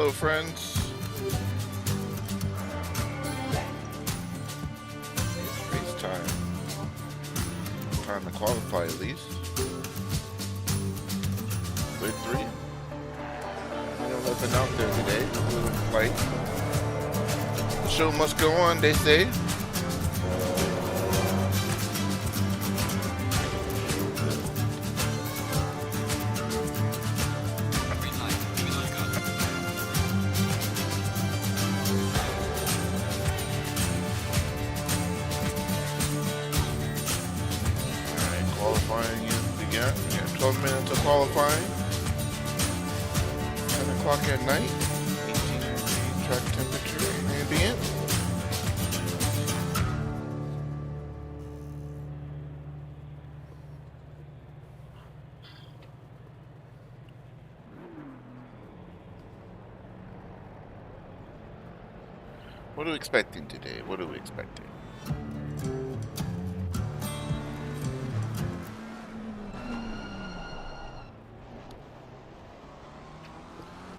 Hello, friends. It's race time. Time to qualify at least. Good 3. 11 out there today. A little light. The show must go on, they say. Qualifying again. We got 12 minutes of qualifying. 10 o'clock at night. 18 degree track temperature and ambient. What are we expecting today? What are we expecting?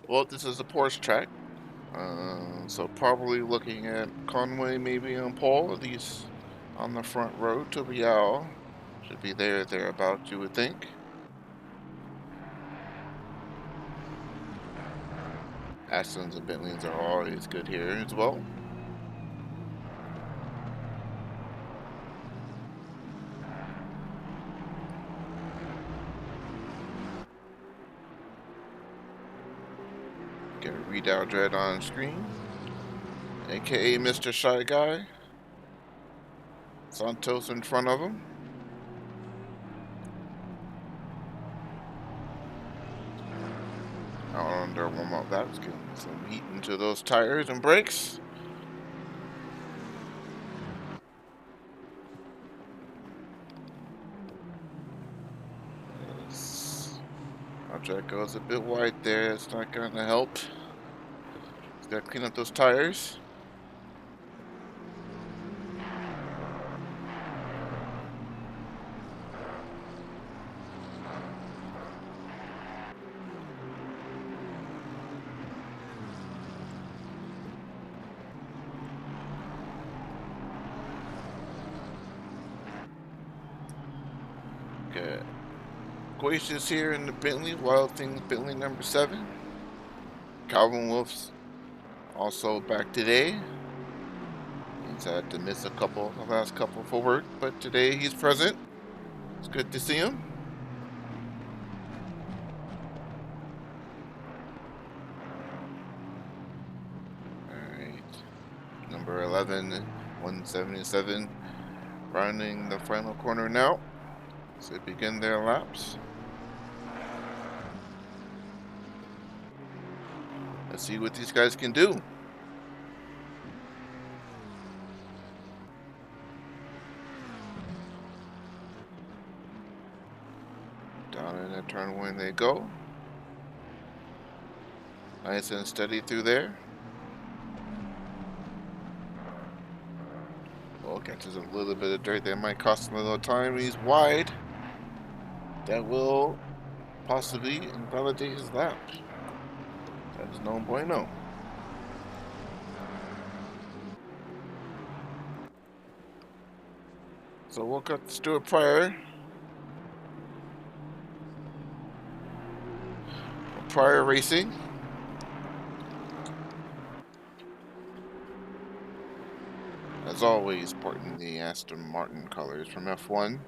Well, this is a Porsche track, so probably looking at Conway maybe on pole, at least on the front road to Real. Should be thereabouts, you would think. Astons and Bentleys are always good here as well. Get a readout dread on screen, aka Mr. Shy Guy. Santos in front of him. Out under warm up, that's getting some heat into those tires and brakes. Object goes a bit wide there, it's not going to help. He's got to clean up those tires. Good. Glaciers here in the Bentley, Wild Things Bentley number 7. Calvin Wolf's also back today. He's had to miss the last couple for work, but today he's present. It's good to see him. Alright. Number 11, 177, rounding the final corner now. So they begin their laps. Let's see what these guys can do. Down in the turn 1 they go. Nice and steady through there. Well, catches a little bit of dirt. That might cost him a little time. He's wide. That will possibly invalidate his lap. That is no bueno. So we'll cut to Stuart Pryor. Pryor Racing. As always, sporting the Aston Martin colors from F1.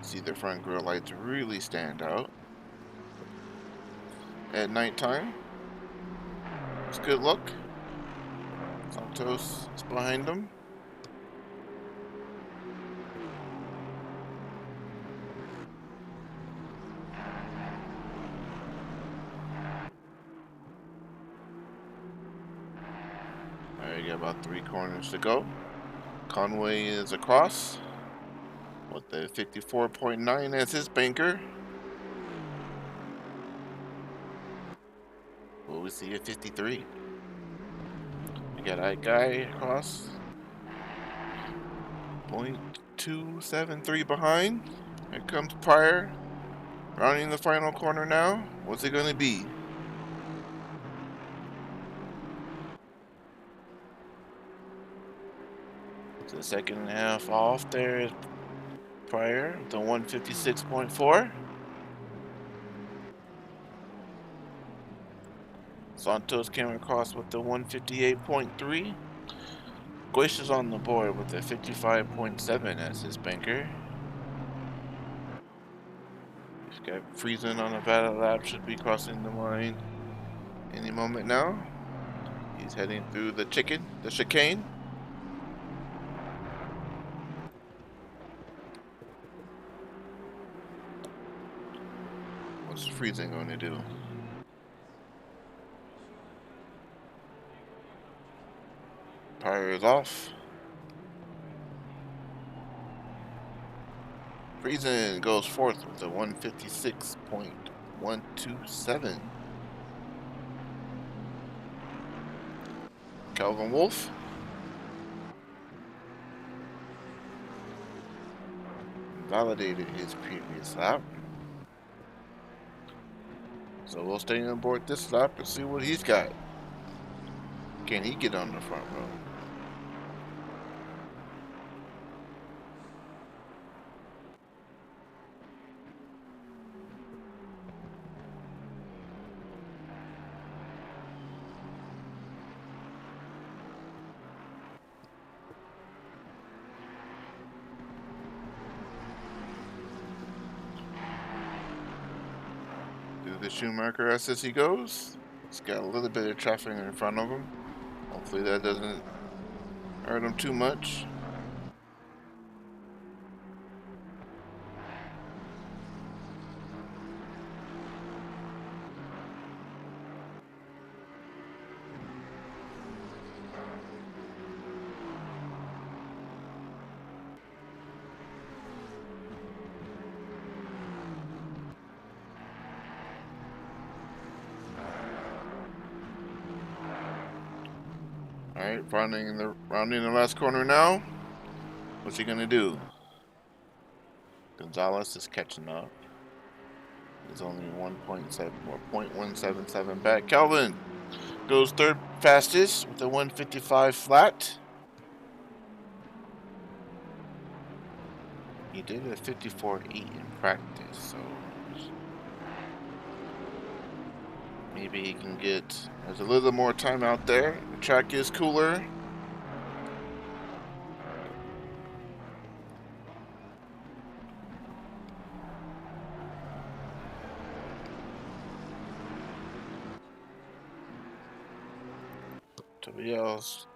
See the front grille lights really stand out at nighttime. It's a good look. Santos is behind them. Alright, you got about 3 corners to go. Conway is across with the 54.9 as his banker. Will we see a 53? We got that guy across. 0.273 behind. Here comes Pryor. Rounding the final corner now. What's it going to be? It's the second half off there prior, the 156.4. Santos came across with the 158.3. Glaciers on the board with the 55.7 as his banker. He's got Friesen on a battle lap, should be crossing the line any moment now. He's heading through the chicane. What's Friesen going to do? Power is off. Friesen goes fourth with a 156.127. Calvin Wolf validated his previous lap. So we'll stay on board this lap and see what he's got. Can he get on the front row? The Schumacher as he goes. He's got a little bit of traffic in front of him. Hopefully that doesn't hurt him too much. Alright, rounding the last corner now. What's he gonna do? Gonzalez is catching up. He's only 1.7 or 0.177 back. Calvin goes third fastest with a 155 flat. He did a 54.8 in practice, so maybe he can get. There's a little more time out there. The track is cooler. Somebody else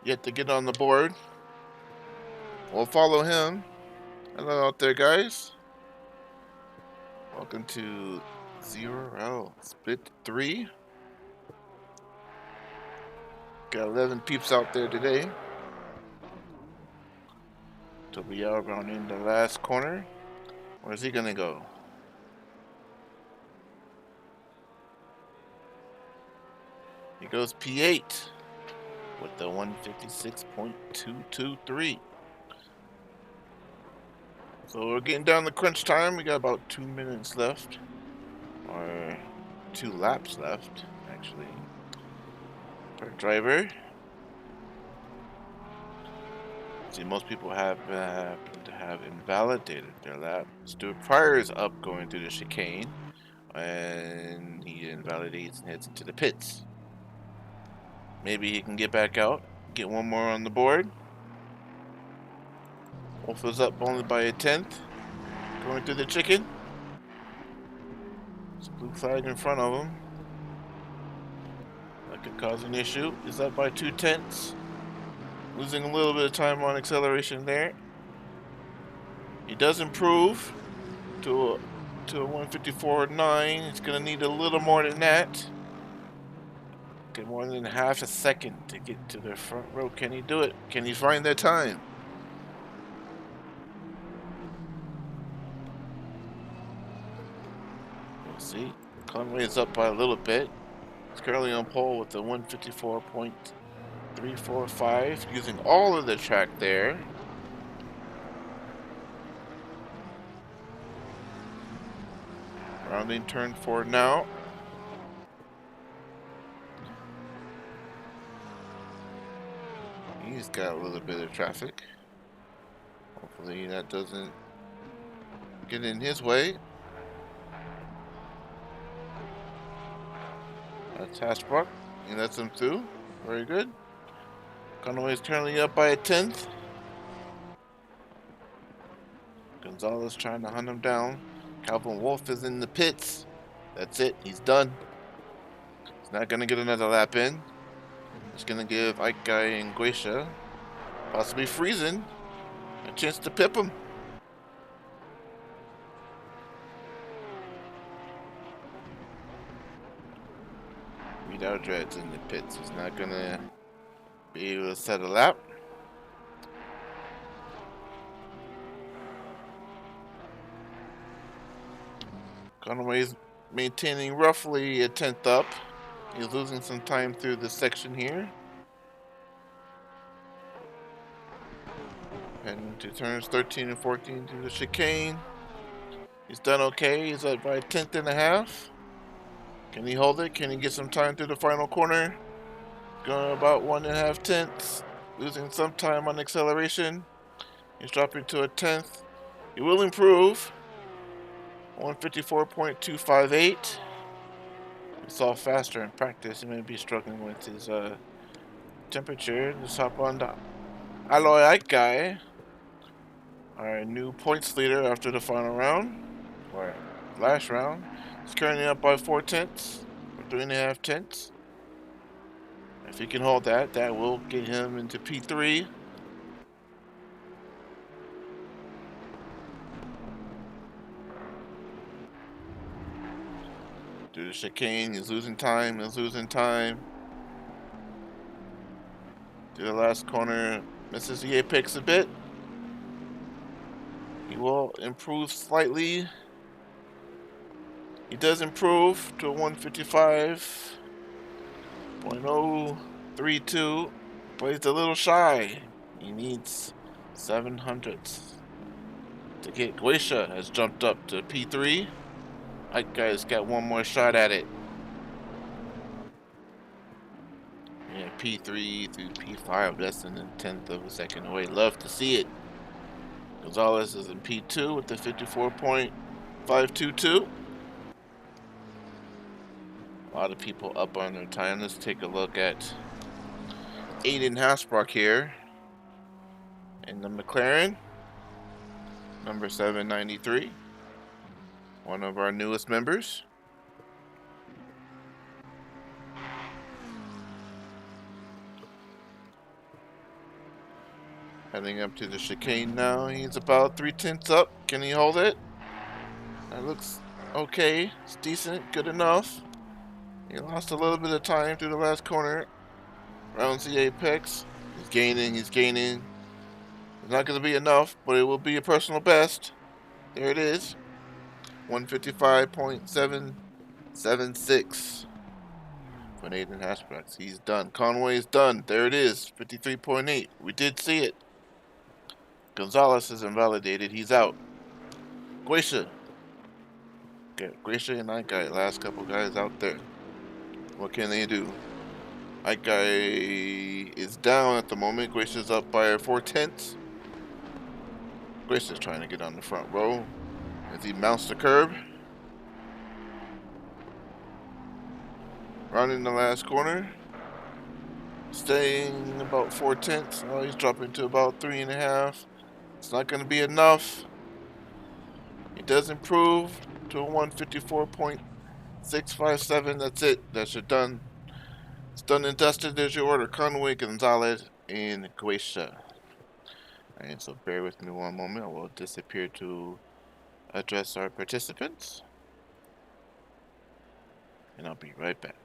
yet to get on the board. We'll follow him. Hello out there, guys. Welcome to ZRL Split 3. Got 11 peeps out there today. Tobiel rounding the last corner. Where's he gonna go? He goes P8 with the 156.223. So we're getting down to crunch time. We got about 2 minutes left, or 2 laps left, actually, per driver. See, most people have invalidated their lap. Stuart Pryor is up going through the chicane, and he invalidates and heads into the pits. Maybe he can get back out, get one more on the board. Wolf is up only by a 10th, going through the chicken. There's a blue flag in front of him. That could cause an issue. He's up by 2/10. Losing a little bit of time on acceleration there. He does improve to a 154.9. He's going to need a little more than that. Get more than half a second to get to the front row. Can he do it? Can he find that time? We'll see. Conway is up by a little bit. He's currently on pole with the 154.345, using all of the track there. Rounding turn 4 now. He's got a little bit of traffic. Hopefully that doesn't get in his way. That's Hasbrook. He lets him through. Very good. Conway's currently up by a 10th. Gonzalez trying to hunt him down. Calvin Wolf is in the pits. That's it. He's done. He's not going to get another lap in. He's going to give Ike Guy and Guisha, possibly freezing, a chance to pip him. Without Dreads in the pits. He's not going to be able to set a lap. Conway's maintaining roughly a 10th up. He's losing some time through this section here. Heading to turns 13 and 14 through the chicane. He's done okay. He's up by a 10th and a half. Can he hold it? Can he get some time through the final corner? Going about 1.5 tenths. Losing some time on acceleration. He's dropping to a 10th. He will improve. 154.258. We saw faster in practice. He may be struggling with his temperature. Let's hop on the Alloy Ike Guy, our new points leader after the final round, or last round. He's currently up by 4 tenths, or 3.5 tenths. If he can hold that, that will get him into P3. Through the chicane, he's losing time, Through the last corner, misses the apex a bit. He will improve slightly. He does improve to a 155.032, but he's a little shy. He needs 700ths to get. Guisha has jumped up to P3. Ike Guy's got one more shot at it. Yeah, P3 through P5, less than a 10th of a second away. Love to see it. Gonzalez is in P2 with the 54.522. A lot of people up on their time. Let's take a look at Aiden Hasbrook here in the McLaren, number 793. One of our newest members. Heading up to the chicane now. He's about 3 tenths up. Can he hold it? That looks okay. It's decent. Good enough. He lost a little bit of time through the last corner. Rounds the apex. He's gaining. It's not going to be enough, but it will be a personal best. There it is. 155.776 for Nathan Hasbrook. He's done. Conway's done. There it is. 53.8. We did see it. Gonzalez is invalidated. He's out. Guisha. Okay, Guisha and Ike Guy. Last couple guys out there. What can they do? Ike Guy is down at the moment. Guisha's up by 4 tenths. Guisha's trying to get on the front row as he mounts the curb. Rounding the last corner. Staying about 4 tenths. Oh, he's dropping to about 3.5. It's not going to be enough. He does improve to a 154.657. That's it. That's your done. It's done and dusted. There's your order. Conway, Gonzalez, and Guisha. Alright, so bear with me one moment. I will disappear to address our participants. And I'll be right back.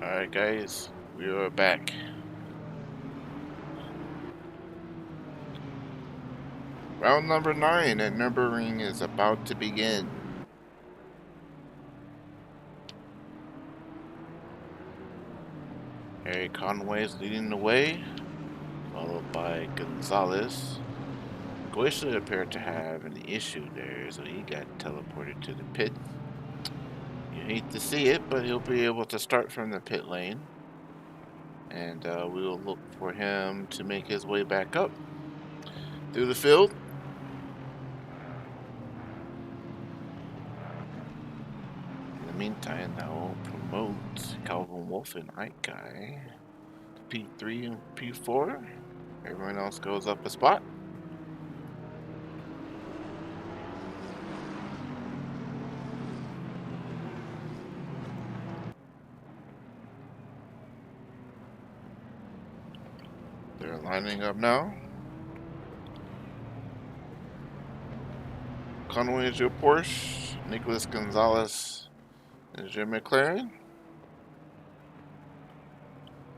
Alright guys, we are back. Round number 9 at Nurburgring is about to begin. Harry Conway is leading the way, followed by Gonzalez. Goisha appeared to have an issue there, so he got teleported to the pit. You hate to see it, but he'll be able to start from the pit lane. And we will look for him to make his way back up through the field. In the meantime, I will promote Calvin Wolf and Ike Guy to P3 and P4. Everyone else goes up a spot. They're lining up now. Conway is your Porsche. Nicholas Gonzalez is your McLaren.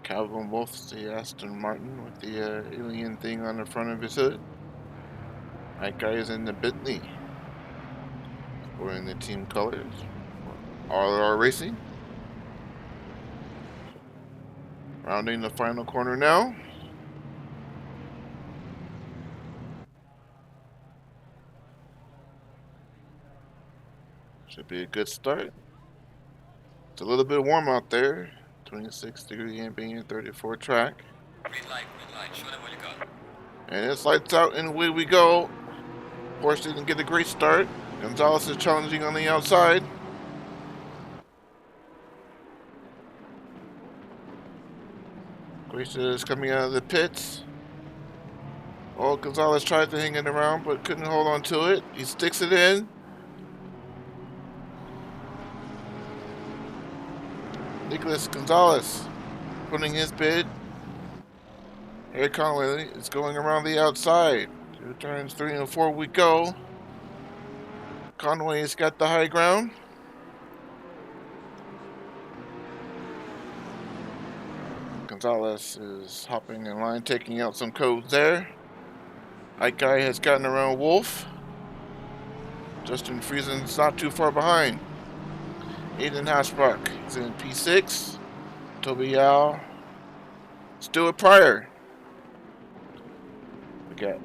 Calvin Wolf's the Aston Martin with the alien thing on the front of his hood. That guy is in the Bentley, wearing the team colors. RR Racing. Rounding the final corner now. Should be a good start. It's a little bit warm out there. 26-degree ambient, 34 track. Green light, show them what you got. And it's lights out and away we go. Porsche didn't get a great start. Gonzalez is challenging on the outside. Gracia is coming out of the pits. Oh, Gonzalez tried to hang it around but couldn't hold on to it. He sticks it in. Nicholas Gonzalez putting his bid. Harry Conway is going around the outside. 2 turns 3 and 4 we go. Conway's got the high ground. Gonzalez is hopping in line, taking out some codes there. Ike Guy has gotten around Wolf. Justin Friesen's not too far behind. Aiden Hasbrock is in P6. Toby Yao. Stuart Pryor. We got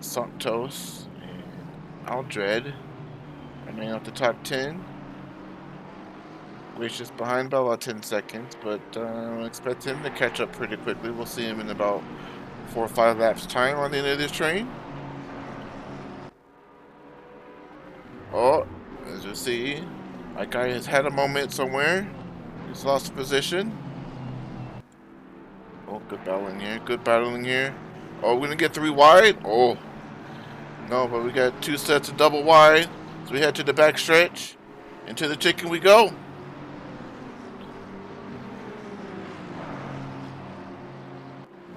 Santos and Aldred running out the top 10. Gracious behind by about 10 seconds, but I expect him to catch up pretty quickly. We'll see him in about 4 or 5 laps time on the end of this train. Oh, as you see, that guy has had a moment somewhere. He's lost position. Oh, good battling here. Good battling here. Oh, we're going to get 3 wide? Oh. No, but we got 2 sets of double wide. So we head to the back stretch. Into the chicken we go.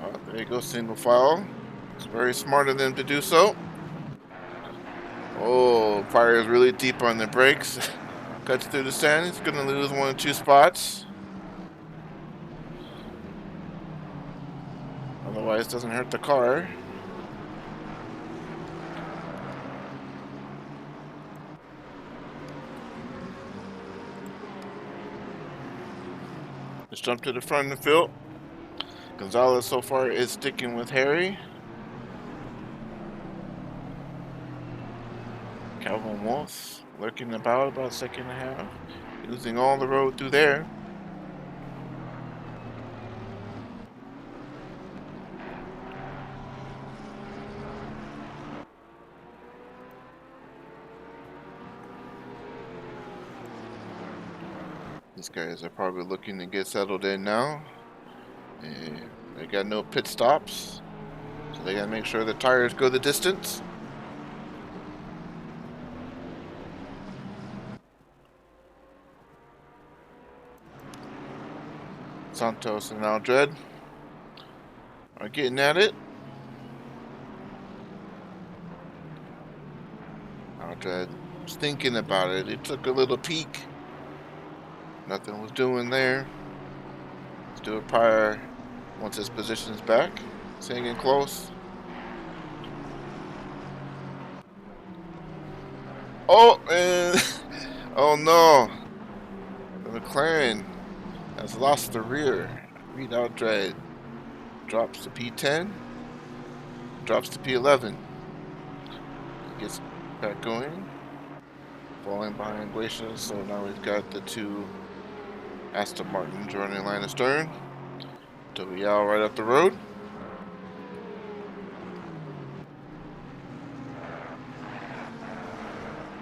Oh, there you go, single file. It's very smart of them to do so. Oh, Pryor is really deep on the brakes. Cuts through the sand. He's going to lose 1 or 2 spots. Otherwise, doesn't hurt the car. Let's jump to the front of the field. Gonzalez so far is sticking with Harry. Calvin Wolf lurking about second and a half. Losing all the road through there. These guys are probably looking to get settled in now. And they got no pit stops. So they gotta make sure the tires go the distance. Santos and Aldred are getting at it. Aldred was thinking about it. He took a little peek. Nothing was doing there. Stuart Pryor, once his position's back, is hanging close. Oh, and oh no, the McLaren has lost the rear. Reed Outdred drops to P10, drops to P11. He gets back going, falling behind Glacier. So now we've got the two Aston Martin joining line astern. Tobial right up the road.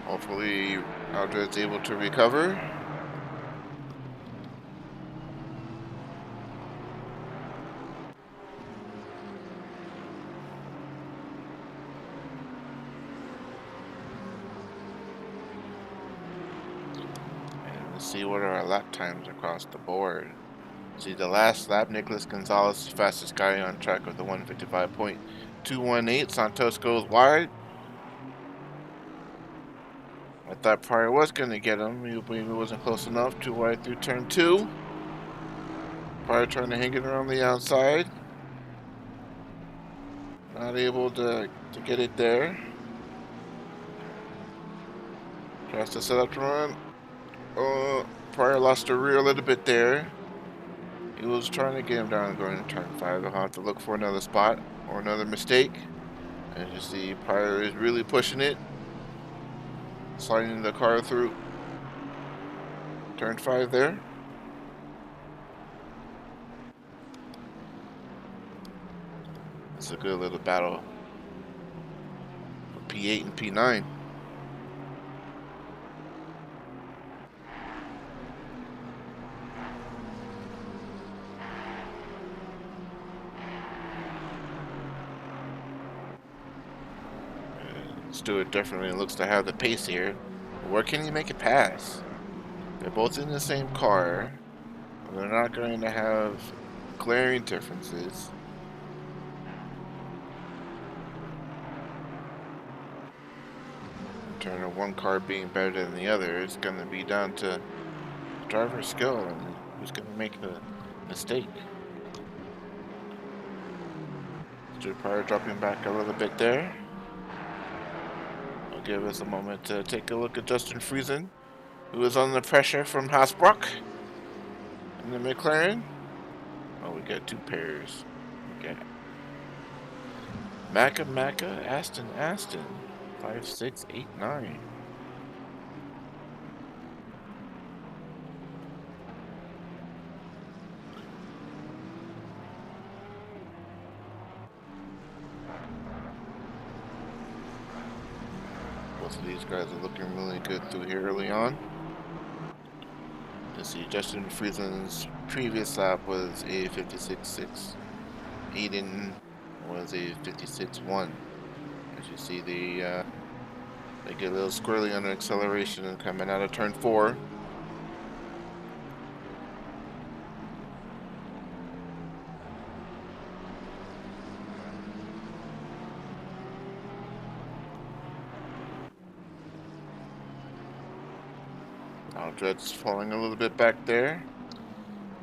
Hopefully, Outdred's able to recover. And let's see what are our lap times across the board. See, the last lap, Nicholas Gonzalez, fastest guy on track with the 155.218. Santos goes wide. I thought Pryor was going to get him. He wasn't close enough. Too wide through turn 2. Pryor trying to hang it around the outside. Not able to get it there. Tries to set up to run. Pryor lost the rear a little bit there. He was trying to get him down going to turn 5. He'll have to look for another spot or another mistake. As you see, Pryor is really pushing it. Sliding the car through turn 5 there. It's a good little battle for P8 and P9. Stewart definitely looks to have the pace here. Where can he make it pass? They're both in the same car. They're not going to have glaring differences. In terms of one car being better than the other, it's going to be down to driver skill and who's going to make the mistake. Stuart Pryor dropping back a little bit there. I'll give us a moment to take a look at Justin Friesen, who is under pressure from Haasbrock in the McLaren. Oh, we got two pairs. Okay. Macca, Aston. 5, 6, 8, 9. Both of these guys are looking really good through here early on. You see, Justin Friesen's previous lap was a 56.6. Aiden was a 56.1. As you see, they get a little squirrely under acceleration and coming out of turn 4. Outdred's falling a little bit back there.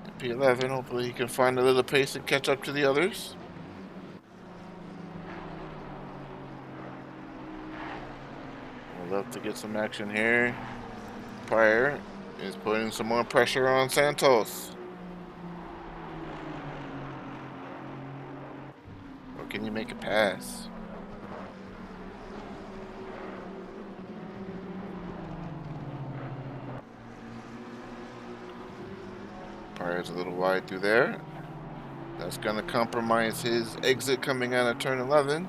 At P11, hopefully he can find a little pace and catch up to the others. We'd love to get some action here. Pryor is putting some more pressure on Santos. Or can you make a pass? Pryor's a little wide through there. That's going to compromise his exit coming out of turn 11.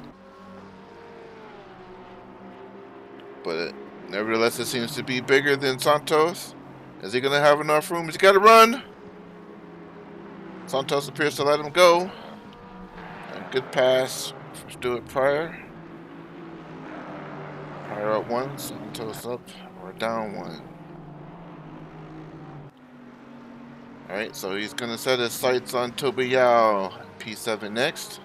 But nevertheless, it seems to be bigger than Santos. Is he going to have enough room? He's got to run. Santos appears to let him go. A good pass for Stuart Pryor. Pryor up 1, Santos up or down 1. Alright, so he's going to set his sights on Tobial, P7 next.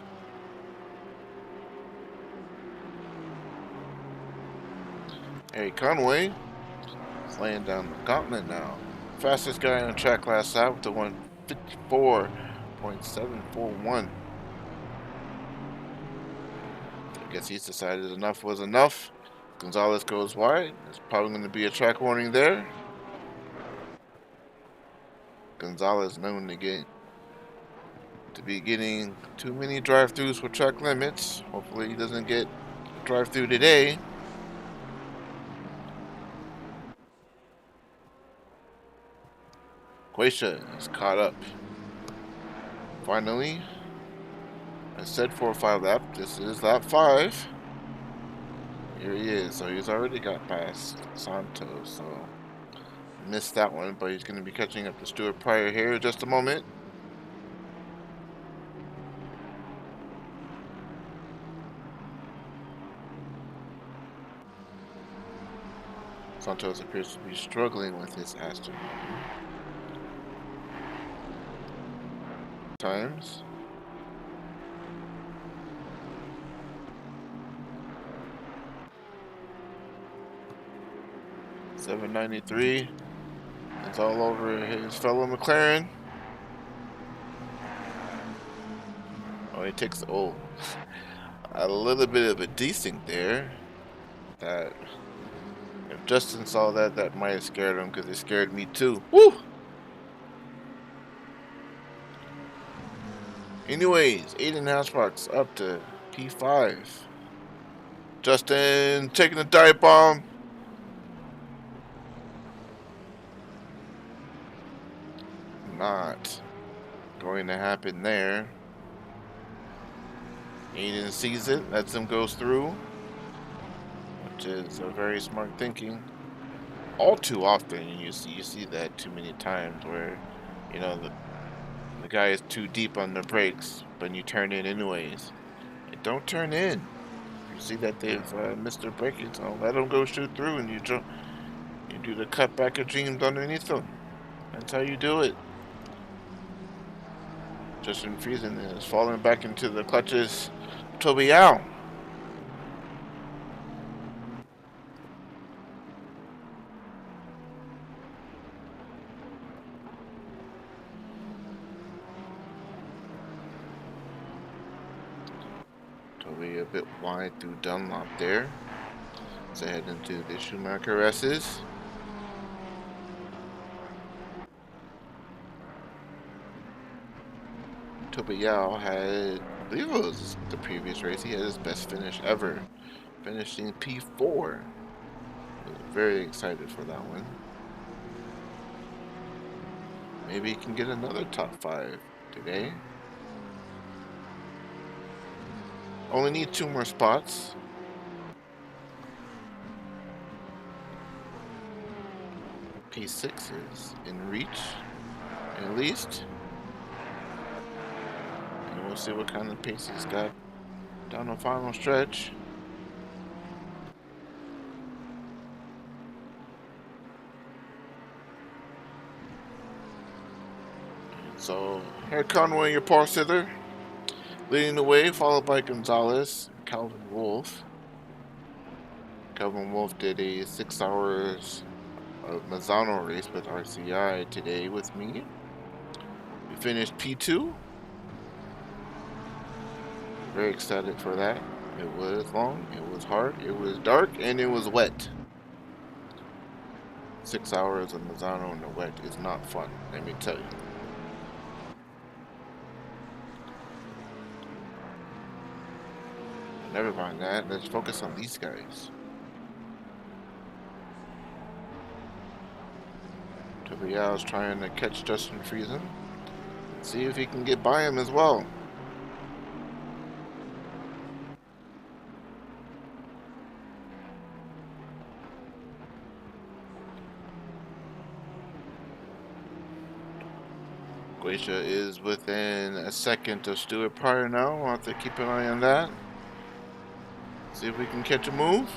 Hey, Conway is laying down the gauntlet now. Fastest guy on the track last lap with the 54.741. I guess he's decided enough was enough. Gonzalez goes wide. There's probably going to be a track warning there. Gonzalez known to be getting too many drive-throughs for track limits. Hopefully he doesn't get a drive-through today. Quaisha is caught up. Finally, I said 4 or 5 lap. This is lap 5. Here he is. So he's already got past Santos. So missed that one, but he's going to be catching up to Stuart Pryor here in just a moment. Santos appears to be struggling with his Aston times. .793. It's all over his fellow McLaren. Oh, he takes a little bit of a desync there. That if Justin saw that, that might have scared him because it scared me too. Woo! Anyways, 8.5 spots up to P5. Justin taking a dive bomb. Not going to happen there. Aiden sees it, lets him go through, which is a very smart thinking. All too often, you see that too many times where, you know, the guy is too deep on the brakes, but you turn in anyways. And don't turn in. You see that they've missed their braking, so let them go shoot through, and you do the cutback of dreams underneath them. That's how you do it. Justin Friesen is falling back into the clutches. Toby Yao. Toby a bit wide through Dunlop there. Let's head into the Schumacher S's. Toby Yao had, I believe it was the previous race, he had his best finish ever, finishing P4. I was very excited for that one. Maybe he can get another top 5 today. Only need 2 more spots. P6 is in reach, at least. And we'll see what kind of pace he's got down the final stretch. So, Harry Conway, your pole sitter, leading the way, followed by Gonzalez and Calvin Wolf. Calvin Wolf did a 6 hours of Mazzano race with RCI today with me. We finished P2. Very excited for that. It was long, it was hard, it was dark, and it was wet. 6 hours of Mazzano in the wet is not fun, let me tell you. Never mind that, let's focus on these guys. Tobias trying to catch Justin Friesen. See if he can get by him as well. Glacia is within a second of Stuart Pryor now. We'll have to keep an eye on that. See if we can catch a move.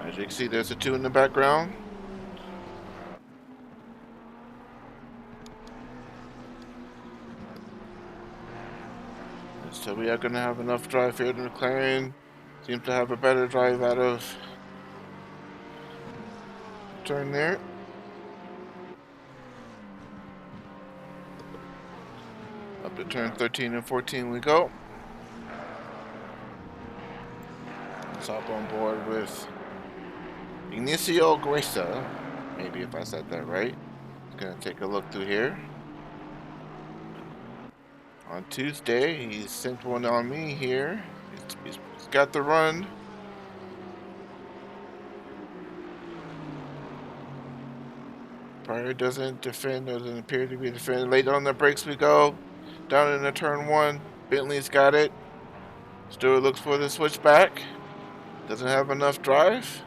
As you can see, there's a 2 in the background. So we are going to have enough drive here. The McLaren seems to have a better drive out of turn there. Up to turn 13 and 14 we go. Let's hop on board with Ignacio Guesa. Maybe if I said that right. Gonna take a look through here. On Tuesday, he sent one on me here. He's got the run. Pryor doesn't defend, doesn't appear to be defending. Late on the brakes we go. Down into turn one. Bentley's got it. Stewart looks for the switchback. Doesn't have enough drive.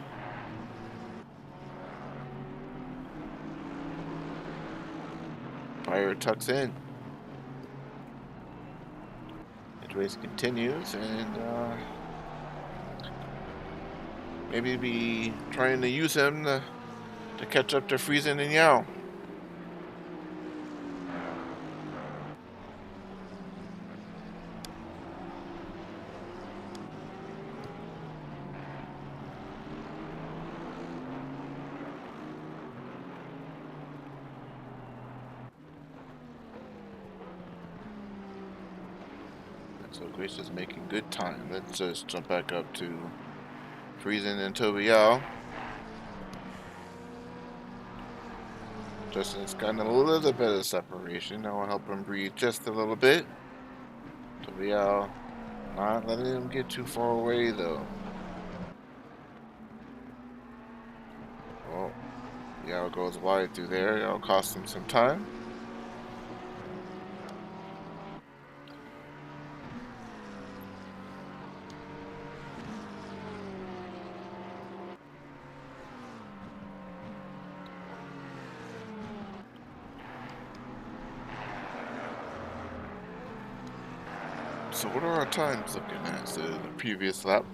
Pryor tucks in. The race continues, and maybe be trying to use him to catch up to Friesen and Yao. So Grace is making good time. Let's just jump back up to Friesen and Toby Yao. Justin's gotten a little bit of separation. That will help him breathe just a little bit. Toby Yao not letting him get too far away though. Well, Yao goes wide through there. That'll cost him some time. So what are our times looking at? So the previous lap,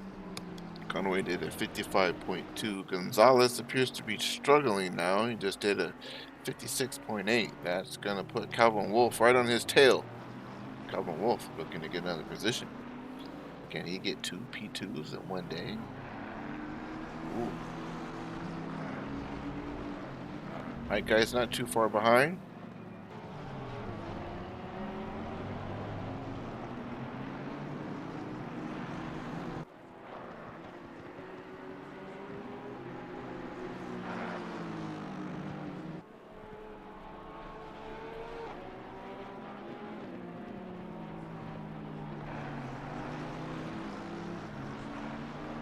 Conway did a 55.2. Gonzalez appears to be struggling now. He just did a 56.8. That's going to put Calvin Wolf right on his tail. Calvin Wolf looking to get another position. Can he get 2 P2s in one day? Ooh. Alright guys, not too far behind.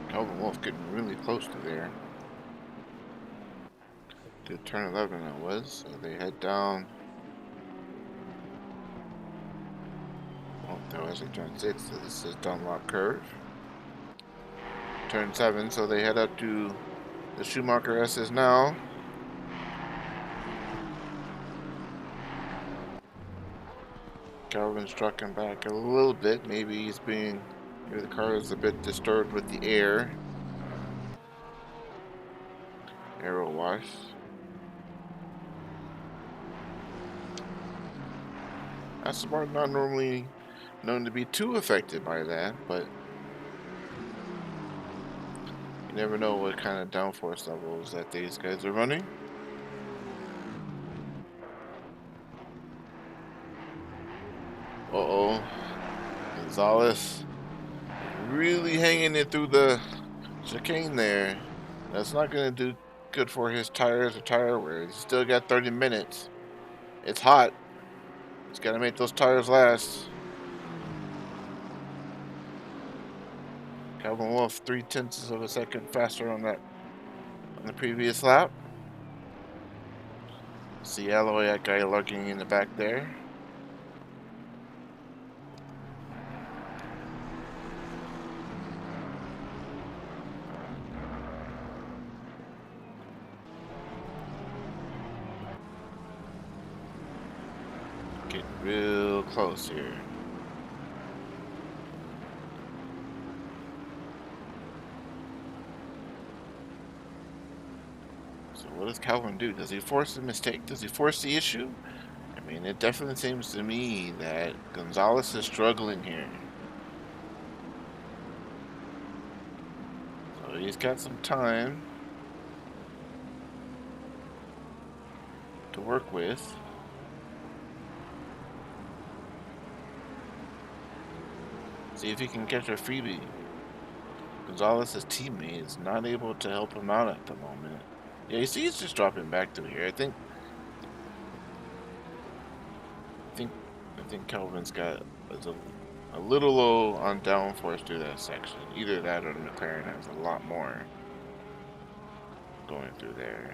Calvin Wolf getting really close to there. To turn 11 it was. So they head down. Oh, that was a turn 6. So this is Dunlop curve. Turn 7. So they head up to the Schumacher S's now. Calvin's trucking back a little bit. Maybe the car is a bit disturbed with the air. Aero wash. Aston Martin not normally known to be too affected by that, but you never know what kind of downforce levels that these guys are running. Uh-oh. Gonzalez really hanging it through the chicane there. That's not going to do good for his tires or tire wear. He's still got 30 minutes. It's hot. He's got to make those tires last. Calvin Wolf 0.3 of a second faster on the previous lap. See Alloy, that guy lurking in the back there. Getting real close here. So what does Calvin do? Does he force the mistake? Does he force the issue? I mean, it definitely seems to me that Gonzalez is struggling here. So he's got some time. to work with. See if he can catch a freebie. Gonzalez's teammate is not able to help him out at the moment. Yeah, you see he's just dropping back through here. I think Kelvin's got a little low on downforce through that section. Either that or the McLaren has a lot more going through there.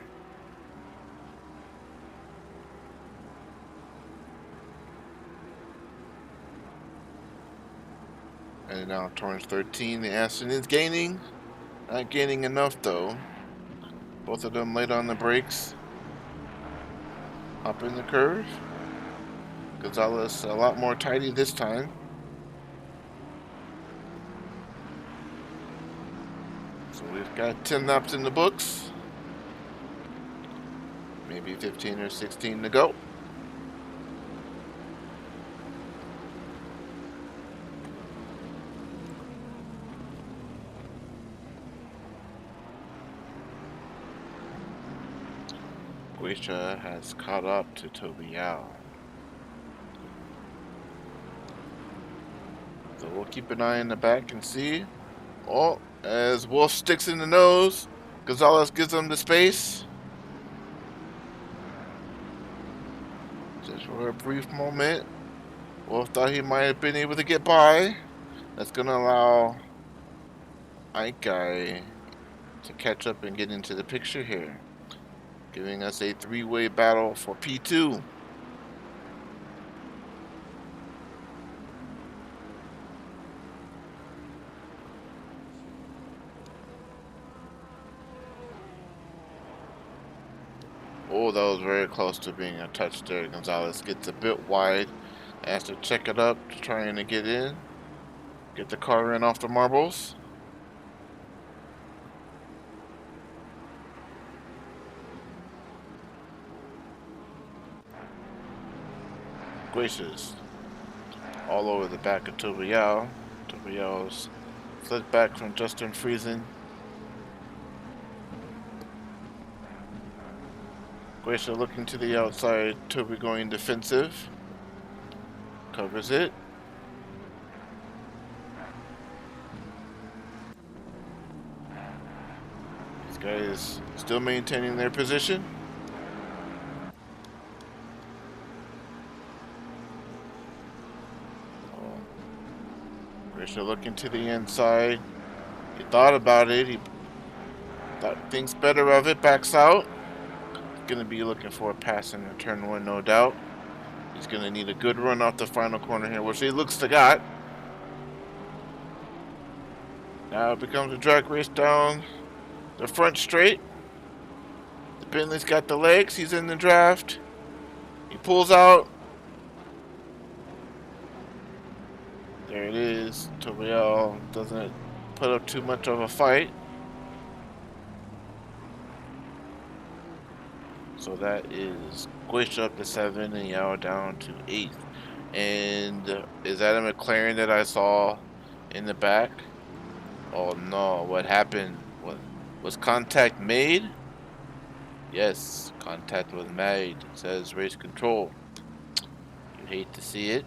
And now towards 13, the Aston is gaining. Not gaining enough though. Both of them late on the brakes. Up in the curve. Gonzalez a lot more tidy this time. So we've got 10 laps in the books. Maybe 15 or 16 to go. Guisha has caught up to Toby Yao. So we'll keep an eye in the back and see. Oh, as Wolf sticks in the nose, Gonzalez gives him the space. Just for a brief moment, Wolf thought he might have been able to get by. That's going to allow Ike Guy to catch up and get into the picture here, giving us a three-way battle for P2. Oh, that was very close to being a touch there. Gonzalez gets a bit wide. Has to check it up, trying to get in. Get the car in off the marbles. Gracious. All over the back of Toby Yao. Toby Yao's slid back from Justin Friesen. Gracia looking to the outside, Toby going defensive. Covers it. These guys still maintaining their position. Gracia looking to the inside. He thought about it. He thinks better of it, backs out. Going to be looking for a pass in turn one, no doubt. He's going to need a good run off the final corner here, which he looks to got. Now it becomes a drag race down the front straight. The Bentley's got the legs. He's in the draft. He pulls out. There it is. Tobiel doesn't put up too much of a fight. So that is Guisha up to 7 and Yao down to 8th. And is that a McLaren that I saw in the back? Oh no, what happened? What was contact made? Yes, contact was made. It says race control. You hate to see it.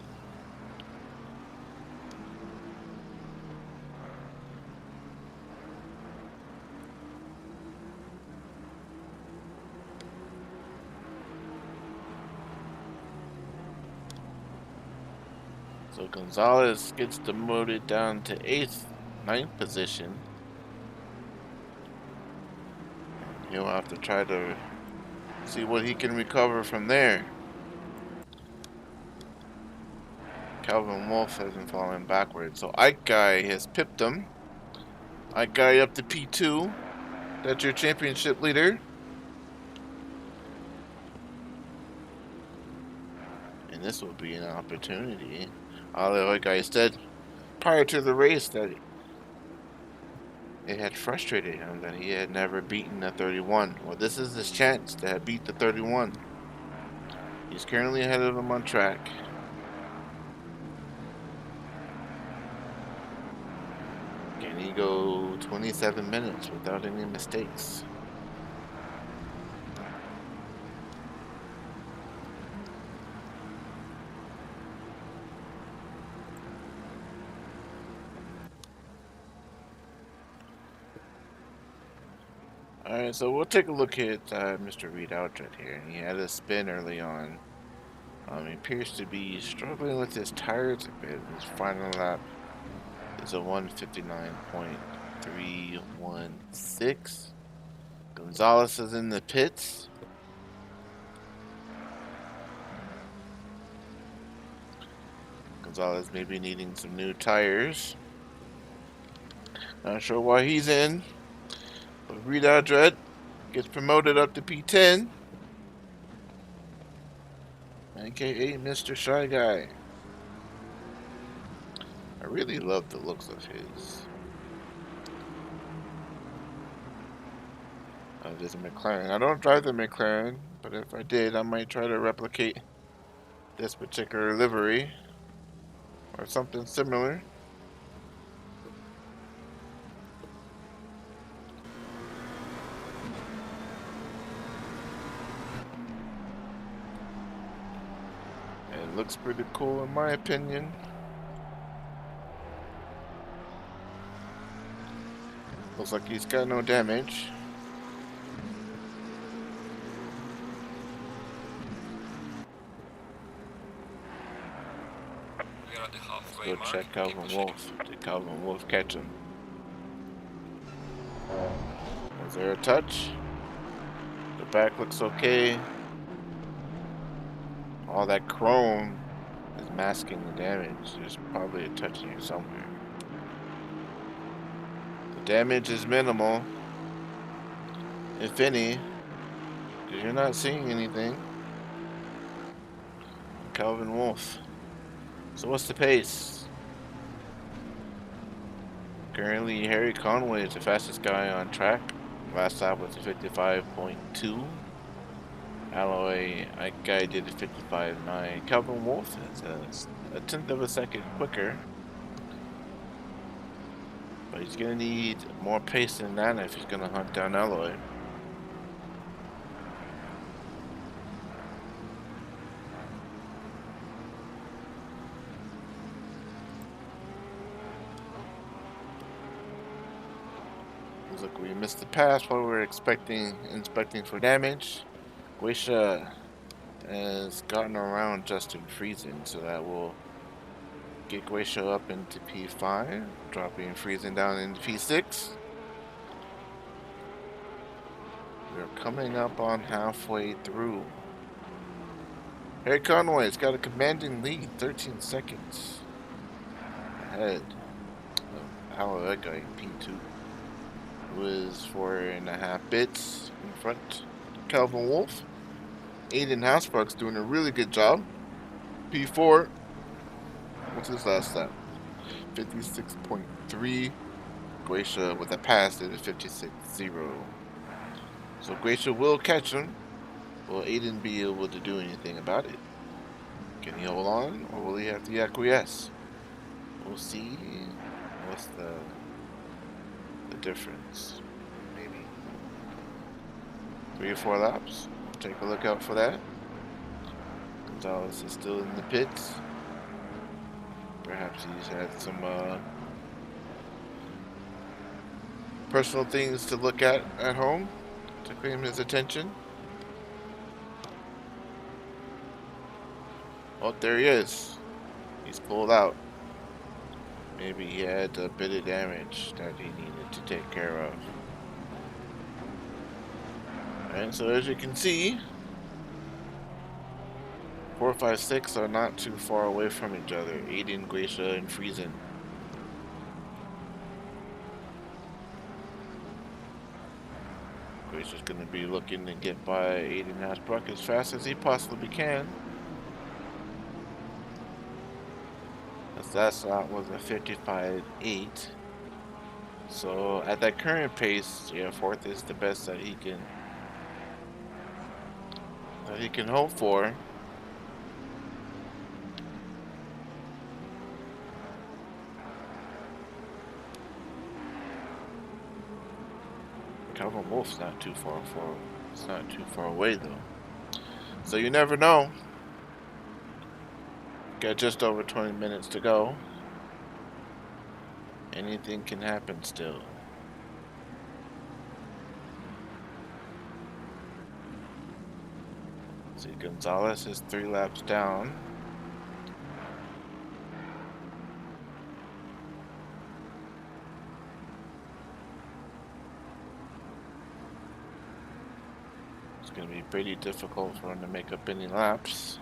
So Gonzalez gets demoted down to 8th, 9th position. He'll have to try to see what he can recover from there. Calvin Wolf hasn't fallen backwards. So Ike Guy has pipped him. Ike Guy up to P2. That's your championship leader. And this will be an opportunity. Ike Guy said prior to the race that it had frustrated him that he had never beaten a 31. Well, this is his chance to beat the 31. He's currently ahead of him on track. Can he go 27 minutes without any mistakes? Alright, so we'll take a look at Mr. Reed Aldred here. He had a spin early on. He appears to be struggling with his tires a bit. His final lap is a 1:59.316. Gonzalez is in the pits. Gonzalez may be needing some new tires. Not sure why he's in. But Reed Aldred gets promoted up to P10. AKA Mr. Shy Guy. I really love the looks of his. There's a McLaren. I don't drive the McLaren, but if I did, I might try to replicate this particular livery or something similar. It looks pretty cool in my opinion. Looks like he's got no damage. We are at the halfway Go mark. check Keep Calvin pushing. Wolf. Did Calvin Wolf catch him? Is there a touch? The back looks okay. All that chrome is masking the damage. There's probably a touch in here somewhere. The damage is minimal, if any, because you're not seeing anything. Calvin Wolf. So what's the pace? Currently, Harry Conway is the fastest guy on track. Last lap was a 55.2. Alloy, that guy did a 55.9. Calvin Wolf is a tenth of a second quicker. But he's going to need more pace than that if he's going to hunt down Alloy. Looks like we missed the pass while we were inspecting for damage. Guisha has gotten around Justin Friesen, so that will get Guisha up into P5, dropping Friesen down into P6. We're coming up on halfway through. Harry Conway's got a commanding lead, 13 seconds ahead of how that guy P2 was 4.5 bits in front. Calvin Wolf. Aiden Hasbrook's doing a really good job. P4. What's his last lap? 56.3. Guisha with a pass at a 56.0. So Guisha will catch him. Will Aiden be able to do anything about it? Can he hold on, or will he have to acquiesce? We'll see. What's the difference? Maybe 3 or 4 laps. Take a look out for that. Gonzalez is still in the pits. Perhaps he's had some personal things to look at home to claim his attention. Oh, there he is. He's pulled out. Maybe he had a bit of damage that he needed to take care of. Alright, so as you can see, 4, 5, 6 are not too far away from each other. Aiden, Guisha, and Friesen. Guisha's going to be looking to get by Aiden Hasbrook as fast as he possibly can. That slot was a 55.8. So at that current pace, yeah, 4th is the best that he can hope for. Calvin Wolf's not too far it's not too far away though. So you never know. Got just over 20 minutes to go. Anything can happen still. Gonzalez is 3 laps down. It's going to be pretty difficult for him to make up any laps.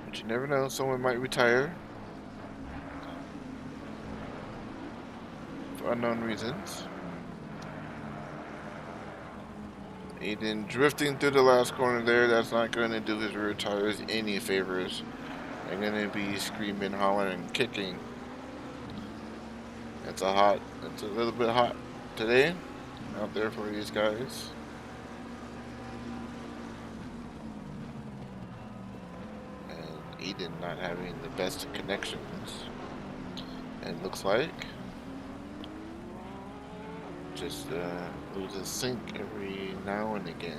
But you never know, someone might retire for unknown reasons. Aiden drifting through the last corner there. That's not going to do his rear tires any favors. They're going to be screaming, hollering, and kicking. It's a little bit hot today out there for these guys. And Aiden not having the best of connections. And looks like just loses sync every now and again.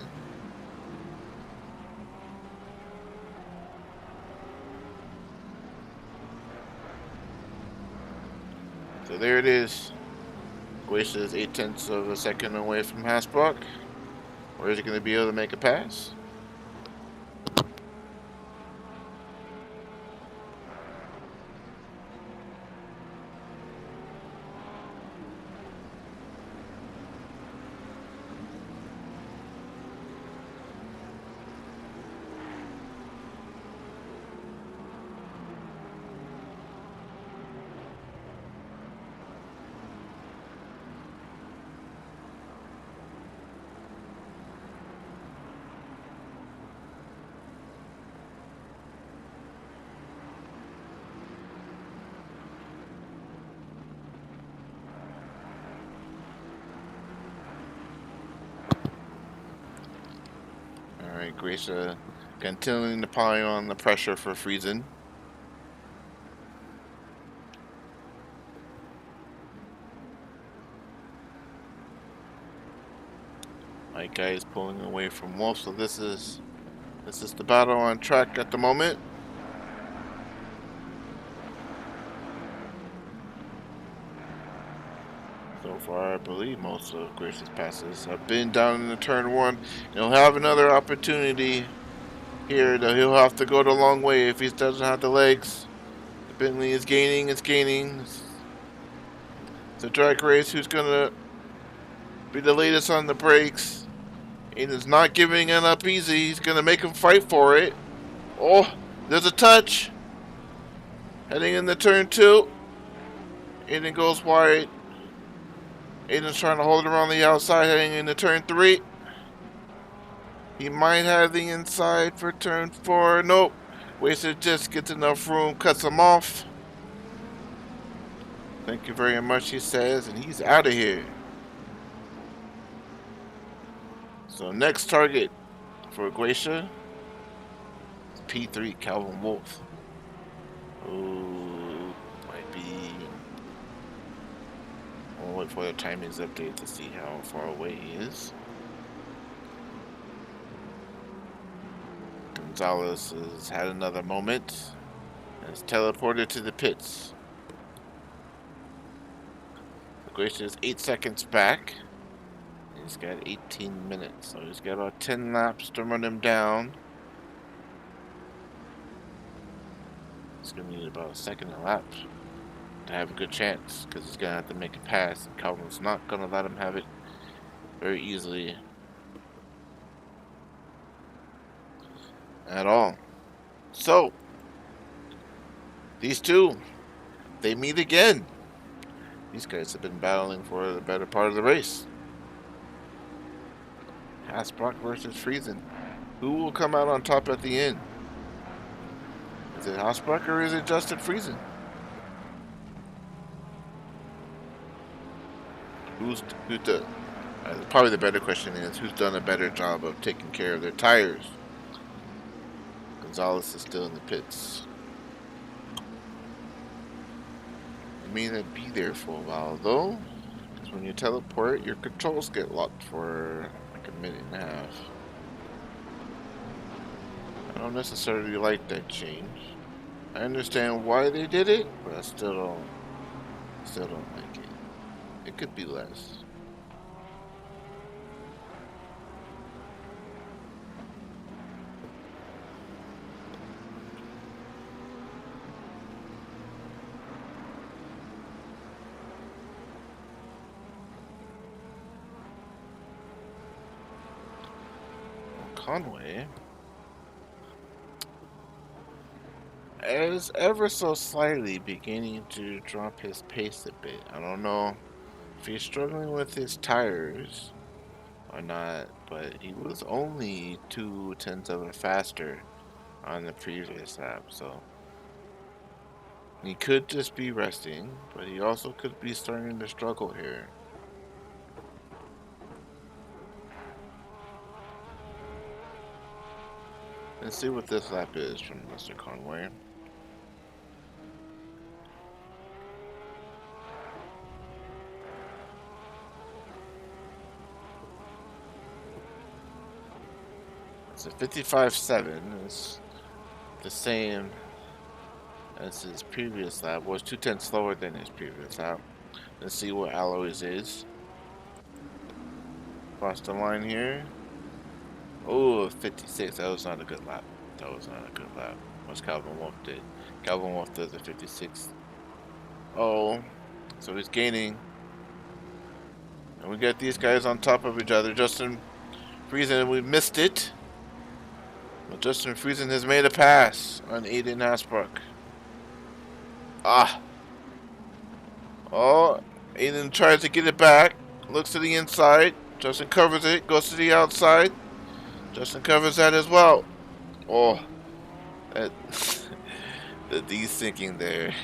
So there it is. Guesha is 0.8 of a second away from Hasbrock. Or is he going to be able to make a pass? Alright, Guesha continuing to pile on the pressure for Friesen. Mike guy is pulling away from Wolf, so this is the battle on track at the moment. So far, I believe most of Guesha's passes have been down in the turn 1. He'll have another opportunity here, though he'll have to go the long way if he doesn't have the legs. The Bentley is gaining, it's gaining. It's a drag race. Who's gonna be the latest on the brakes? Aiden's not giving it up easy. He's gonna make him fight for it. Oh, there's a touch. Heading into turn 2. Aiden goes wide. Aiden's trying to hold it around the outside heading into turn 3. He might have the inside for turn 4. Nope. Wasted just gets enough room, cuts him off. Thank you very much, he says, and he's out of here. So next target for Guesha is P3, Calvin Wolf. Ooh, might be... We'll wait for the timings update to see how far away he is. Gonzalez has had another moment and is teleported to the pits. Guesha is 8 seconds back. He's got 18 minutes, so he's got about 10 laps to run him down. He's going to need about a second a lap to have a good chance, because he's going to have to make a pass, and Calvin's not going to let him have it very easily at all. So, these two, they meet again. These guys have been battling for the better part of the race. Hasbrock versus Friesen. Who will come out on top at the end? Is it Hasbrock or is it Justin Friesen? Probably the better question is, who's done a better job of taking care of their tires? Gonzalez is still in the pits. It may not be there for a while though, because when you teleport, your controls get locked for like a minute and a half. I don't necessarily like that change. I understand why they did it, but I still don't like it. It could be less. Conway is ever so slightly beginning to drop his pace a bit. I don't know if he's struggling with his tires or not, but he was only 0.2 of a faster on the previous lap, so he could just be resting, but he also could be starting to struggle here. Let's see what this lap is from Mr. Conway. It's a 55.7. It's the same as his previous lap. Was 0.2 slower than his previous lap. Let's see what Alloys is. Cross the line here. Oh, 56. That was not a good lap. That was not a good lap. What's Calvin Wolf did? Calvin Wolf does a 56. Oh, so he's gaining. And we got these guys on top of each other. Justin Friesen, we missed it. But Justin Friesen has made a pass on Aiden Hasbrook. Ah. Oh, Aiden tries to get it back. Looks to the inside. Justin covers it. Goes to the outside. Justin covers that as well. Oh. That, the desyncing there.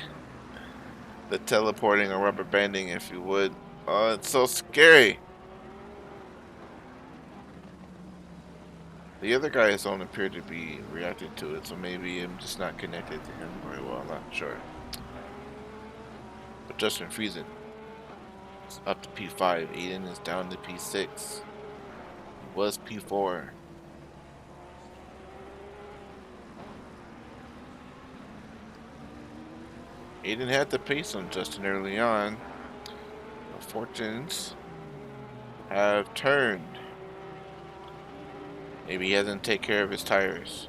The teleporting or rubber banding, if you would. Oh, it's so scary. The other guys don't appear to be reacting to it, so maybe I'm just not connected to him very well. I'm not sure. But Justin Friesen is up to P5. Aiden is down to P6. He was P4. Aiden had the pace on Justin early on. The fortunes have turned. Maybe he hasn't taken care of his tires.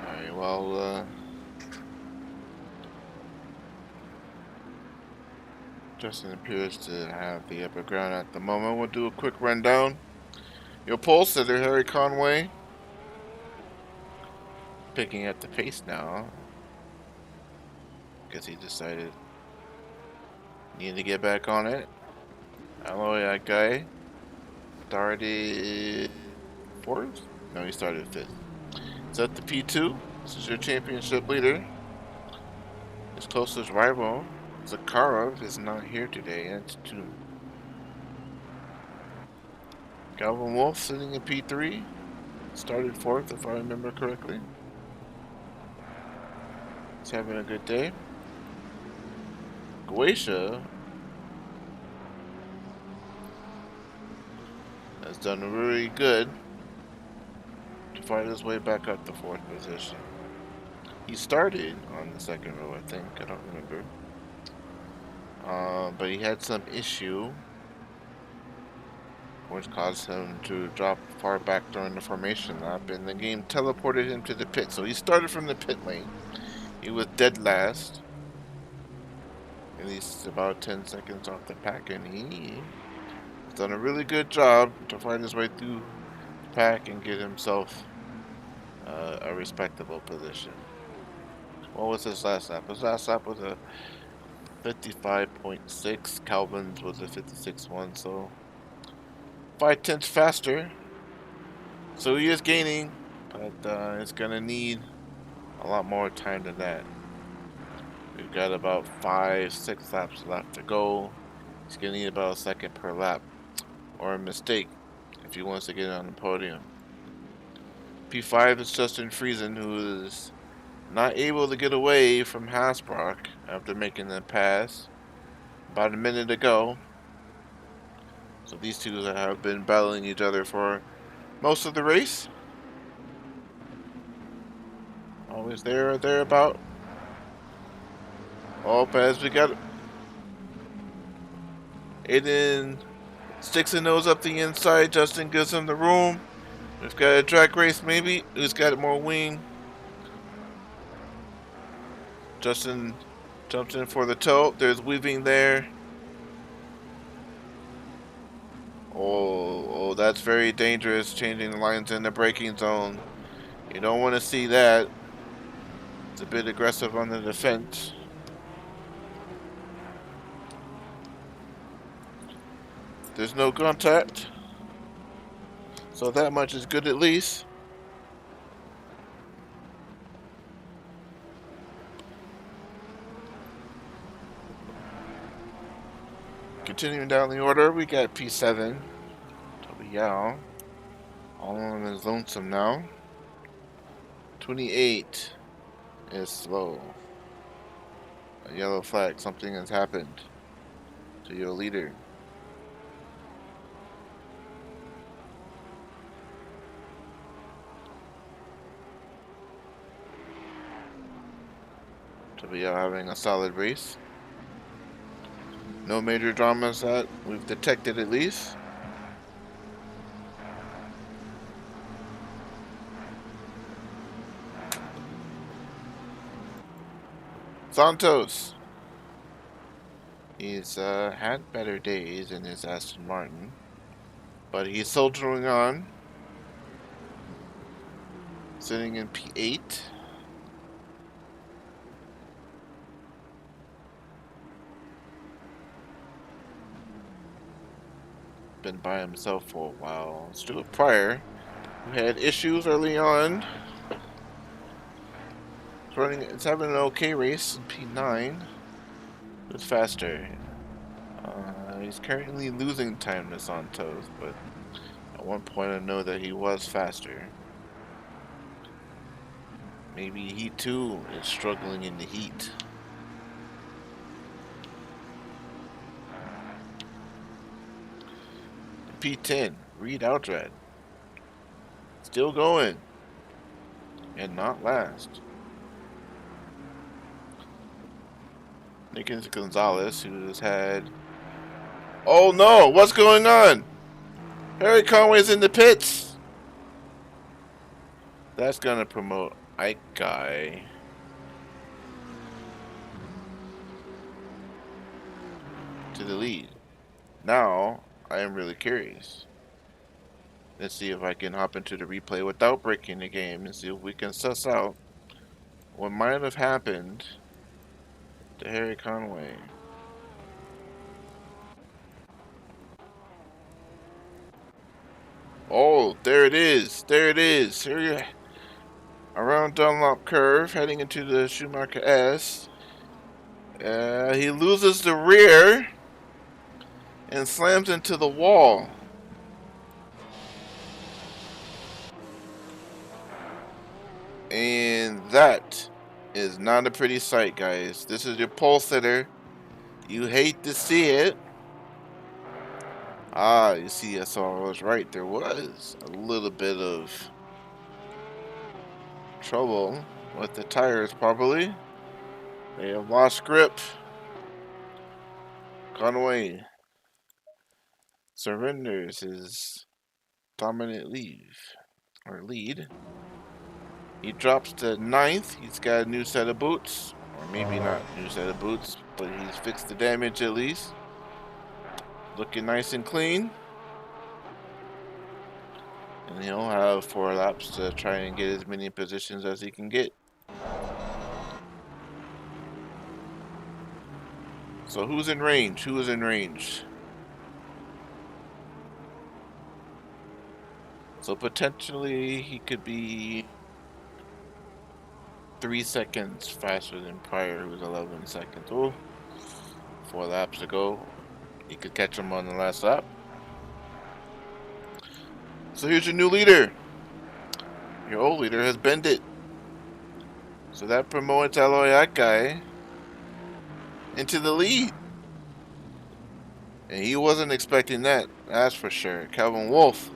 Alright, well, Justin appears to have the upper ground at the moment. We'll do a quick rundown. Your pole sitter, Harry Conway, picking up the pace now. Guess he decided he needed to get back on it. Alloy, that guy, started 4th? No, he started 5th. It's at the P2. This is your championship leader. His closest rival, Zakharov, is not here today. That's 2. Calvin Wolf sitting in P3. Started 4th, if I remember correctly. He's having a good day. Goetia has done really good to fight his way back up to 4th position. He started on the 2nd row, I think. I don't remember. But he had some issue which caused him to drop far back during the formation lap, and the game teleported him to the pit. So he started from the pit lane. He was dead last. At least about 10 seconds off the pack, and he has done a really good job to fight his way through the pack and get himself a respectable position. What was his last lap? His last lap was a 55.6. Calvin's was a 56.1, so 0.5 faster. So he is gaining, but it's gonna need a lot more time than that. We've got about 5-6 laps left to go. He's gonna need about a second per lap, or a mistake if he wants to get on the podium. P5 is Justin Friesen, who is not able to get away from Hasbrook after making the pass about a minute ago. So these two have been battling each other for most of the race. Always there or thereabout. Oh, as we got Aiden sticks a nose up the inside. Justin gives him the room. We've got a drag race maybe. Who's got more wing? Justin jumps in for the toe. There's weaving there. Oh, that's very dangerous, changing the lines in the braking zone. You don't want to see that. It's a bit aggressive on the defense. There's no contact. So that much is good at least. Continuing down the order, we got P7. Toby Yao. All on his lonesome now. 28 is slow. A yellow flag. Something has happened to your leader. Toby Yao having a solid race. No major dramas that we've detected at least. Santos. He's had better days in his Aston Martin, but he's soldiering on. Sitting in P8. Been by himself for a while. Stuart Pryor, who had issues early on. It's having an okay race in P9. It's faster. He's currently losing time to Santos, but at one point I know that he was faster. Maybe he too is struggling in the heat. P10, Reed Aldrad. Still going. And not last. Nickens Gonzalez, who has had... Oh no! What's going on? Harry Conway's in the pits! That's gonna promote Ike Guy. To the lead. Now, I am really curious. Let's see if I can hop into the replay without breaking the game and see if we can suss out what might have happened to Harry Conway. Oh, there it is. There it is. Here you around Dunlop curve, heading into the Schumacher S. He loses the rear and slams into the wall. And that is not a pretty sight, guys. This is your pole sitter. You hate to see it. Ah, you see, I was right. There was a little bit of trouble with the tires, probably. They have lost grip. Conway surrenders his dominant lead. He drops to 9th. He's got a new set of boots. Or maybe not new set of boots, but he's fixed the damage at least. Looking nice and clean. And he'll have 4 laps to try and get as many positions as he can get. So who's in range? Who is in range? So potentially he could be 3 seconds faster than Pryor, who was 11 seconds. Oh, 4 laps to go. He could catch him on the last lap. So here's your new leader. Your old leader has bended. So that promotes Aloyak guy into the lead. And he wasn't expecting that, that's for sure. Calvin Wolf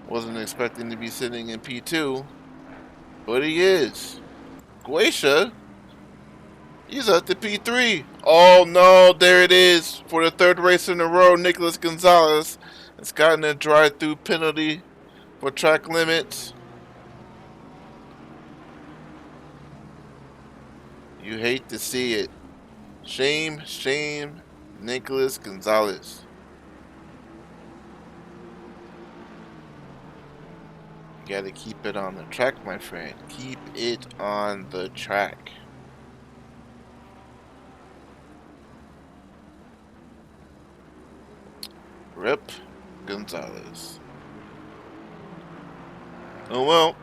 wasn't expecting to be sitting in P2, but he is. Guacia He's at the P3. Oh no, there it is. For the third race in a row, Nicholas Gonzalez has gotten a drive-through penalty for track limits. You hate to see it. Shame, shame, Nicholas Gonzalez. You gotta keep it on the track, my friend. Keep it on the track. Rip Gonzalez. Oh well.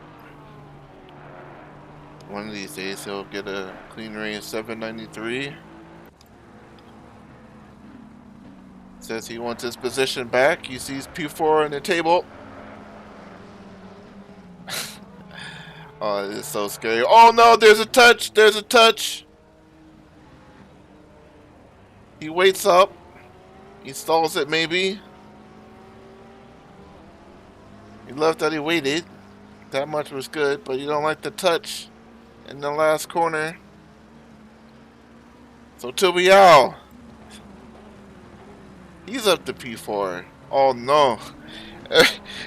One of these days he'll get a clean race 793. Says he wants his position back. He sees P4 on the table. Oh, it is so scary. Oh no, there's a touch. There's a touch. He waits up. He stalls it maybe. He loved that he waited. That much was good, but you don't like the touch in the last corner. So Tibial. He's up to P4. Oh no.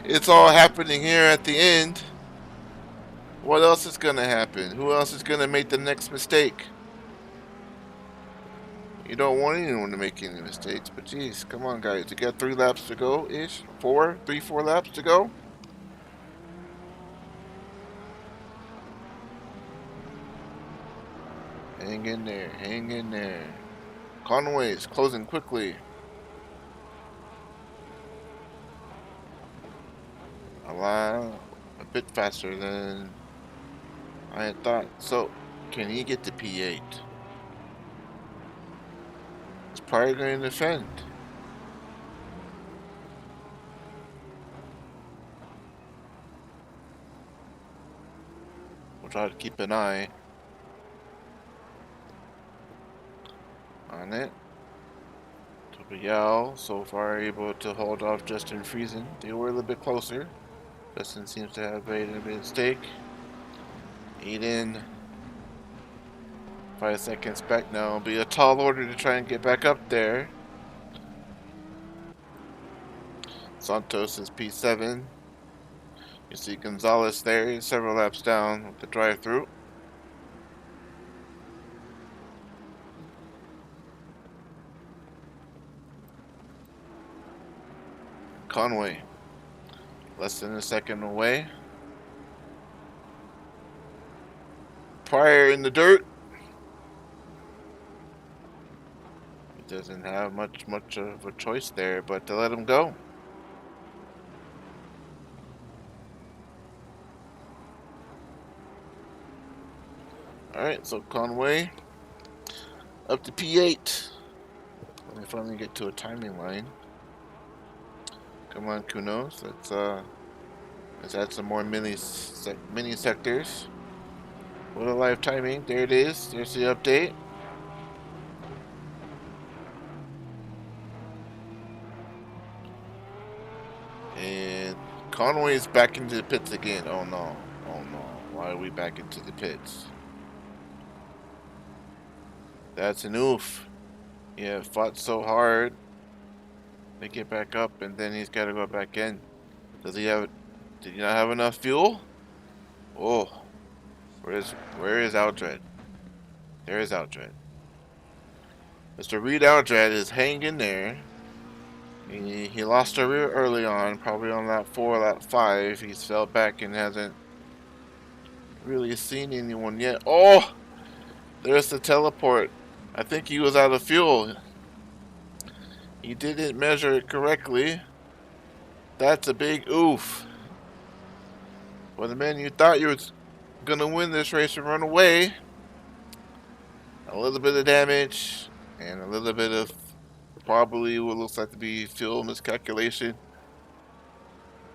It's all happening here at the end. What else is going to happen? Who else is going to make the next mistake? You don't want anyone to make any mistakes, but geez, come on guys. You got 3 laps to go-ish? 4 laps to go? Hang in there, hang in there. Conway's closing quickly. A bit faster than I had thought. So, can he get to P8? He's probably going to defend. We'll try to keep an eye on it. Tobial so far able to hold off Justin Friesen. They were a little bit closer. Justin seems to have made a mistake. Aiden 5 seconds back now. It'll be a tall order to try and get back up there. Santos is P7. You see Gonzalez there, several laps down with the drive-through. Conway, less than a second away. Pryor in the dirt. He doesn't have much of a choice there, but to let him go. Alright, so Conway up to P8. Let me finally get to a timing line. Come on, Kunos. Let's add some more mini sectors. What a live timing. There it is. There's the update. And Conway's back into the pits again. Oh no. Oh no. Why are we back into the pits? That's an oof. Yeah, fought so hard to get back up, and then he's got to go back in. Did he not have enough fuel? Oh, where is Aldred? There is Aldred. Mr. Reed Aldred is hanging there. He lost a rear early on, probably on lap 4, lap 5. He's fell back and hasn't really seen anyone yet. Oh, there's the teleport. I think he was out of fuel. He didn't measure it correctly. That's a big oof. Well, the man you thought you was gonna win this race and run away. A little bit of damage and a little bit of probably what looks like to be fuel miscalculation.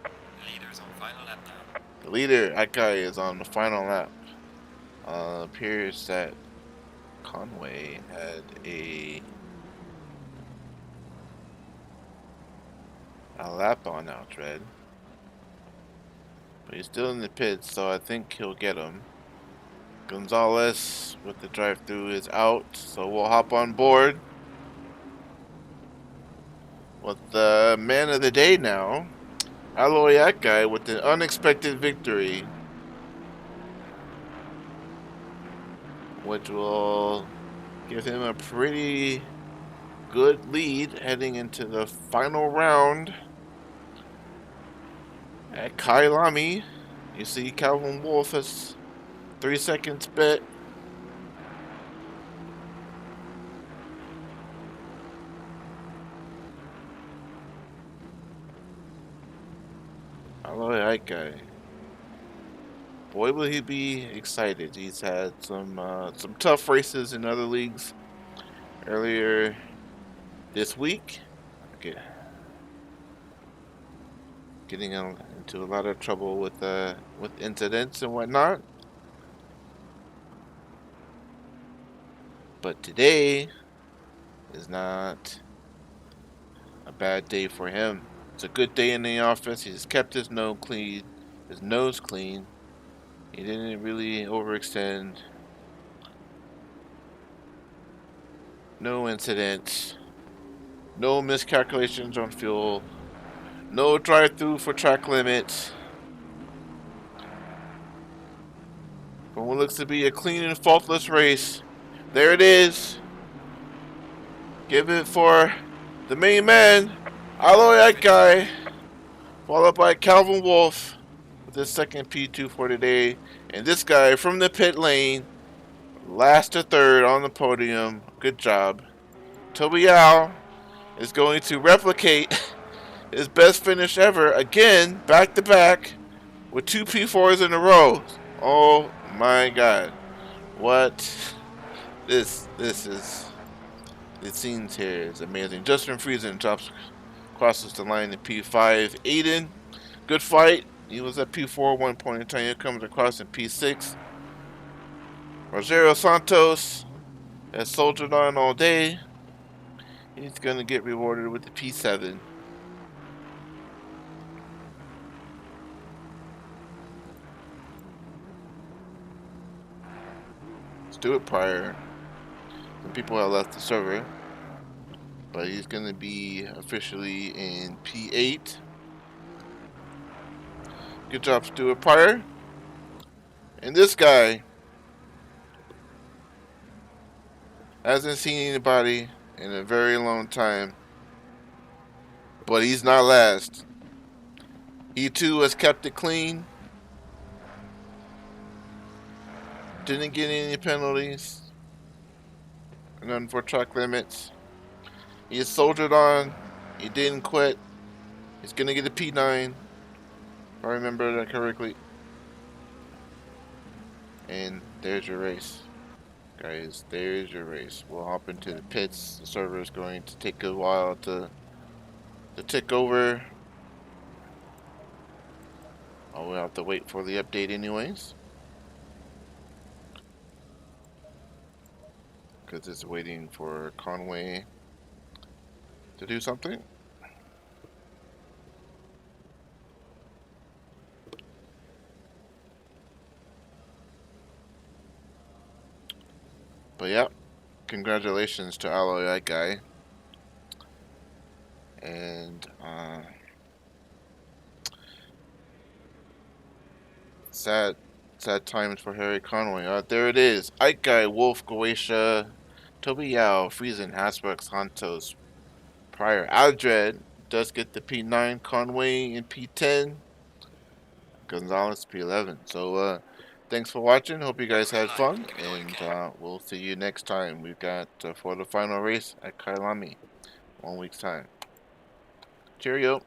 The leader's on final lap now. The leader, that guy, is on the final lap. Appears that Conway had a lap on Aldred. But he's still in the pits, so I think he'll get him. Gonzalez with the drive-through is out, so we'll hop on board with the man of the day now, Aloyak guy, with an unexpected victory, which will give him a pretty good lead heading into the final round at Kailami. You see Calvin Wolf has 3 seconds bet. Aloyak guy. Boy, will he be excited. He's had some tough races in other leagues earlier this week. Okay. Getting into a lot of trouble with incidents and whatnot. But today is not a bad day for him. It's a good day in the office. He's kept his nose clean. He didn't really overextend. No incidents. No miscalculations on fuel. No drive-through for track limits. For what looks to be a clean and faultless race. There it is. Give it for the main man, Aloyak guy, followed by Calvin Wolf with his second P2 for today. And this guy from the pit lane, last to third on the podium. Good job. Toby Yao is going to replicate his best finish ever again, back to back, with 2 P4s in a row. Oh my God. What? This is... The scenes here is amazing. Justin Friesen crosses the line in P5. Aiden, good fight. He was at P4 one point in time. Here comes across in P6. Rogerio Santos has soldiered on all day. He's going to get rewarded with the P7. Stuart Pryor. Some people have left the server, but he's going to be officially in P8. Good job, Stuart Pryor. And this guy hasn't seen anybody in a very long time, but he's not last. He too has kept it clean. Didn't get any penalties. None for track limits. He has soldiered on. He didn't quit. He's gonna get a P9, if I remember that correctly. And there's your race. Guys, there's your race. We'll hop into the pits. The server is going to take a while to tick over. We'll have to wait for the update anyways, because it's waiting for Conway to do something. But yeah, congratulations to Aloyak guy. And sad times for Harry Conway. There it is. Ike guy, Wolf, Goetia, Toby Yao, Friesen, Hasbrook, Santos, Pryor, Aldred does get the P9, Conway in P10, Gonzalez P11. So thanks for watching. Hope you guys had fun, and we'll see you next time. We've got for the final race at Kailami, 1 week's time. Cheerio.